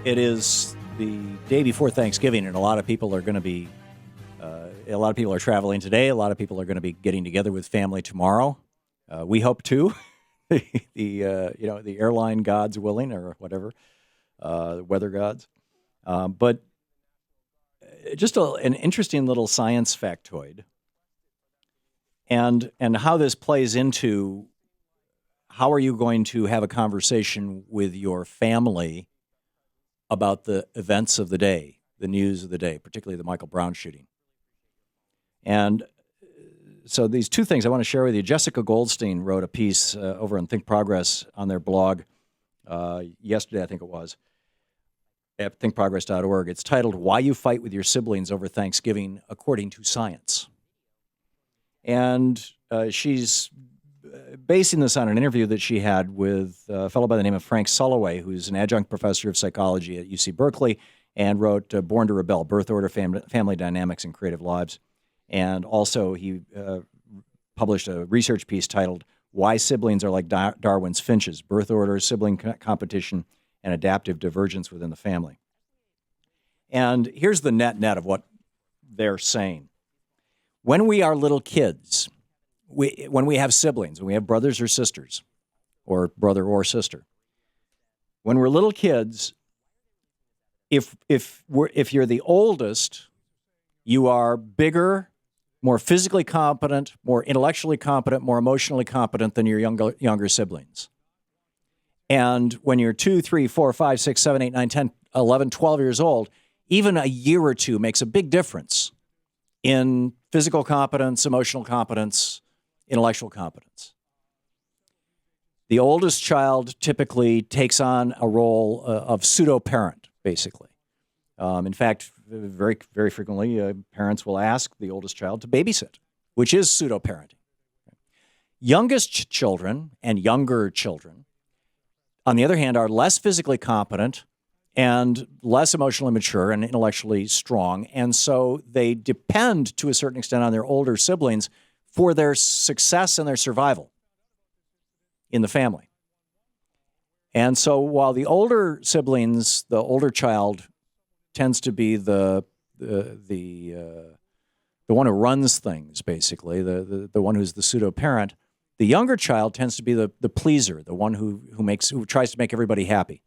It is the day before Thanksgiving, and a lot of people are traveling today. A lot of people are going to be getting together with family tomorrow. We hope to. the airline gods willing, or whatever, the weather gods. But just an interesting little science factoid, and how this plays into how are you going to have a conversation with your family about the events of the day, the news of the day, particularly the Michael Brown shooting. And so these two things I want to share with you. Jessica Goldstein wrote a piece over on Think Progress on their blog yesterday, I think it was, at thinkprogress.org. It's titled, Why You Fight with Your Siblings Over Thanksgiving According to Science. And she's basing this on an interview that she had with a fellow by the name of Frank Sulloway, who's an adjunct professor of psychology at UC Berkeley and wrote Born to Rebel, Birth Order, Family Dynamics, and Creative Lives. And also he published a research piece titled, Why Siblings Are Like Darwin's Finches, Birth Order, Sibling Competition, and Adaptive Divergence Within the Family. And here's the net of what they're saying. When we are little kids, when we have siblings, when we have brothers or sisters, or brother or sister, when we're little kids, if you're the oldest, you are bigger, more physically competent, more intellectually competent, more emotionally competent than your younger siblings. And when you're 2, 3, 4, 5, 6, 7, 8, 9, 10, 11, 12 years old, even a year or two makes a big difference in physical competence, emotional competence, intellectual competence. The oldest child typically takes on a role of pseudo-parent, basically. In fact, very, very frequently, parents will ask the oldest child to babysit, which is pseudo-parenting. Youngest children and younger children, on the other hand, are less physically competent and less emotionally mature and intellectually strong, and so they depend to a certain extent on their older siblings for their success and their survival in the family. And so while the older siblings, the older child tends to be the one who runs things, basically, the one who's the pseudo-parent, the younger child tends to be the pleaser, the one who tries to make everybody happy.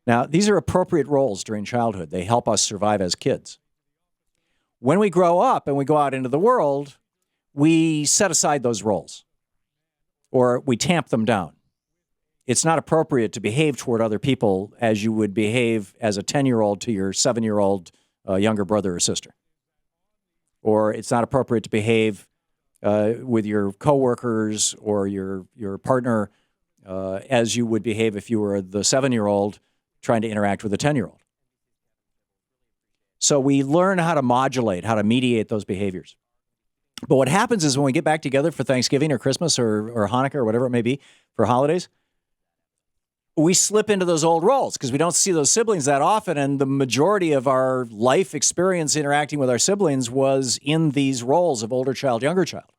Now, these are appropriate roles during childhood. They help us survive as kids. When we grow up and we go out into the world, we set aside those roles, or we tamp them down. It's not appropriate to behave toward other people as you would behave as a 10-year-old to your 7-year-old younger brother or sister. Or it's not appropriate to behave with your coworkers or your partner as you would behave if you were the 7-year-old trying to interact with a 10-year-old. So we learn how to modulate, how to mediate those behaviors. But what happens is when we get back together for Thanksgiving or Christmas or Hanukkah or whatever it may be for holidays, we slip into those old roles because we don't see those siblings that often, and the majority of our life experience interacting with our siblings was in these roles of older child, younger child.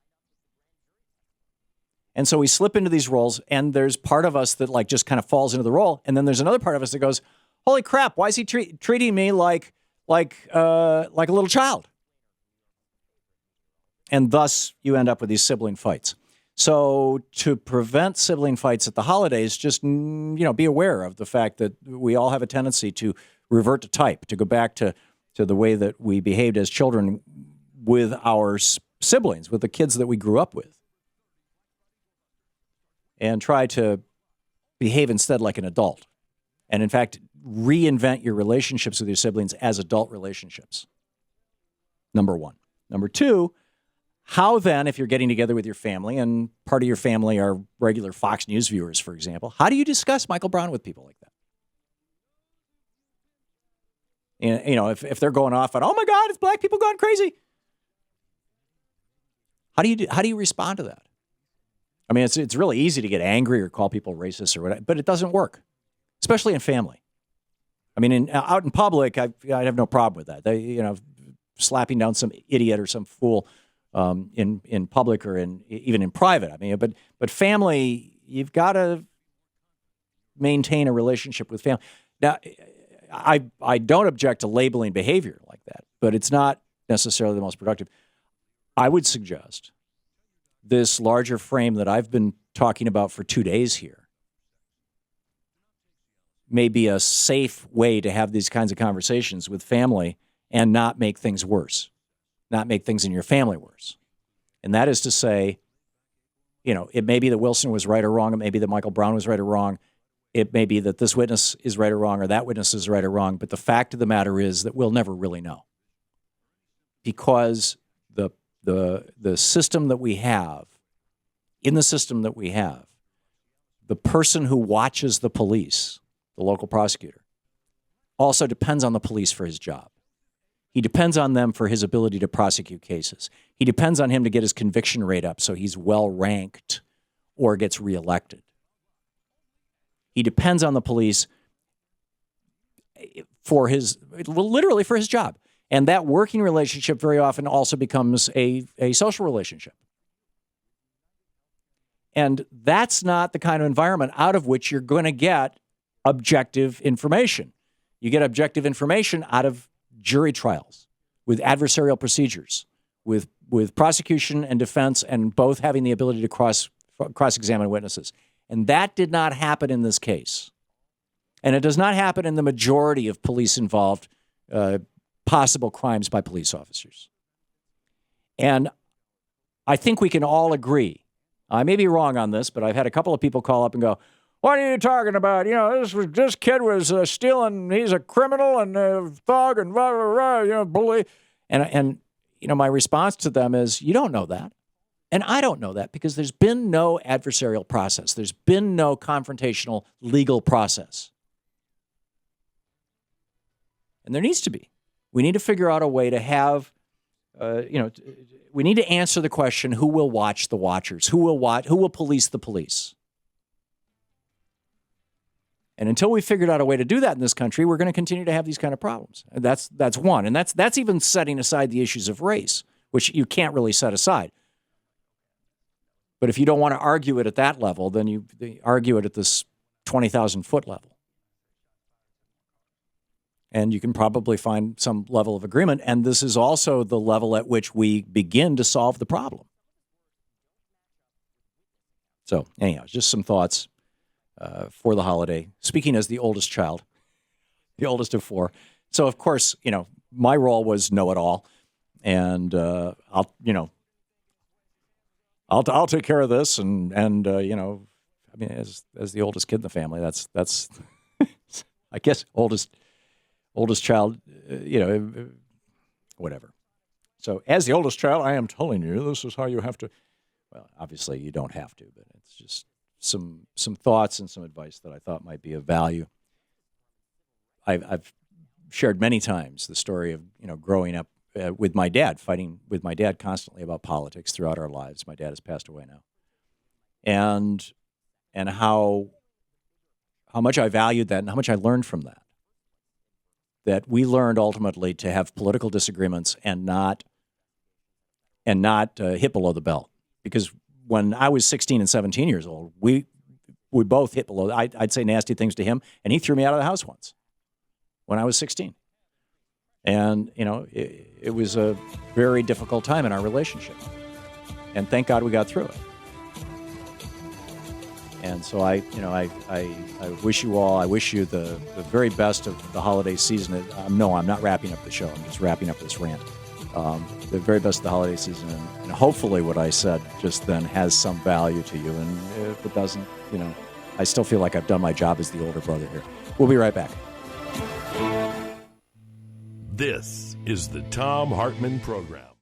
And so we slip into these roles, and there's part of us that just kind of falls into the role, and then there's another part of us that goes, "Holy crap! Why is he treating me like a little child?" And thus, you end up with these sibling fights. So to prevent sibling fights at the holidays, just be aware of the fact that we all have a tendency to revert to type, to go back to the way that we behaved as children with our siblings, with the kids that we grew up with, and try to behave instead like an adult. And in fact, reinvent your relationships with your siblings as adult relationships. Number one. Number two, how then, if you're getting together with your family, and part of your family are regular Fox News viewers, for example, how do you discuss Michael Brown with people like that? If they're going off on, "Oh my God, it's black people going crazy," how do you respond to that? I mean, it's really easy to get angry or call people racist or whatever, but it doesn't work, especially in family. I mean, out in public, I have no problem with that. Slapping down some idiot or some fool in public or even in private. I mean, but family, you've got to maintain a relationship with family. Now, I don't object to labeling behavior like that, but it's not necessarily the most productive. I would suggest this larger frame that I've been talking about for 2 days here may be a safe way to have these kinds of conversations with family and not make things worse, not make things in your family worse. And that is to say, it may be that Wilson was right or wrong. It may be that Michael Brown was right or wrong. It may be that this witness is right or wrong or that witness is right or wrong. But the fact of the matter is that we'll never really know, because the system that we have, in the system that we have, the person who watches the police, the local prosecutor, also depends on the police for his job. He depends on them for his ability to prosecute cases. He depends on him to get his conviction rate up so he's well ranked or gets reelected. He depends on the police for literally for his job. And that working relationship very often also becomes a social relationship. And that's not the kind of environment out of which you're going to get objective information. You get objective information out of jury trials with adversarial procedures, with prosecution and defense, and both having the ability to cross-examine witnesses. And that did not happen in this case. And it does not happen in the majority of police-involved possible crimes by police officers. And I think we can all agree. I may be wrong on this, but I've had a couple of people call up and go, "What are you talking about? This kid was stealing. He's a criminal and a thug and blah, blah, blah, bully." And my response to them is, you don't know that. And I don't know that because there's been no adversarial process. There's been no confrontational legal process. And there needs to be. We need to figure out a way to have, we need to answer the question, who will watch the watchers? Who will police the police? And until we figured out a way to do that in this country, we're going to continue to have these kind of problems. And that's one. And that's even setting aside the issues of race, which you can't really set aside. But if you don't want to argue it at that level, then you argue it at this 20,000-foot level. And you can probably find some level of agreement. And this is also the level at which we begin to solve the problem. So anyhow, just some thoughts for the holiday. Speaking as the oldest child, the oldest of four. So, of course, my role was know-it-all. And I'll take care of this. And as the oldest kid in the family, that's I guess, oldest child, whatever. So as the oldest child, I am telling you, this is how you have to, well, obviously you don't have to, but it's just some thoughts and some advice that I thought might be of value. I've shared many times the story of, growing up with my dad, fighting with my dad constantly about politics throughout our lives. My dad has passed away now. And how much I valued that and how much I learned from that. That we learned ultimately to have political disagreements and not hit below the belt. Because when I was 16 and 17 years old, we both hit below. I'd say nasty things to him, and he threw me out of the house once when I was 16. And, it was a very difficult time in our relationship. And thank God we got through it. And so I wish you all, I wish you the very best of the holiday season. No, I'm not wrapping up the show. I'm just wrapping up this rant. The very best of the holiday season. And hopefully what I said just then has some value to you. And if it doesn't, I still feel like I've done my job as the older brother here. We'll be right back. This is the Thom Hartmann Program.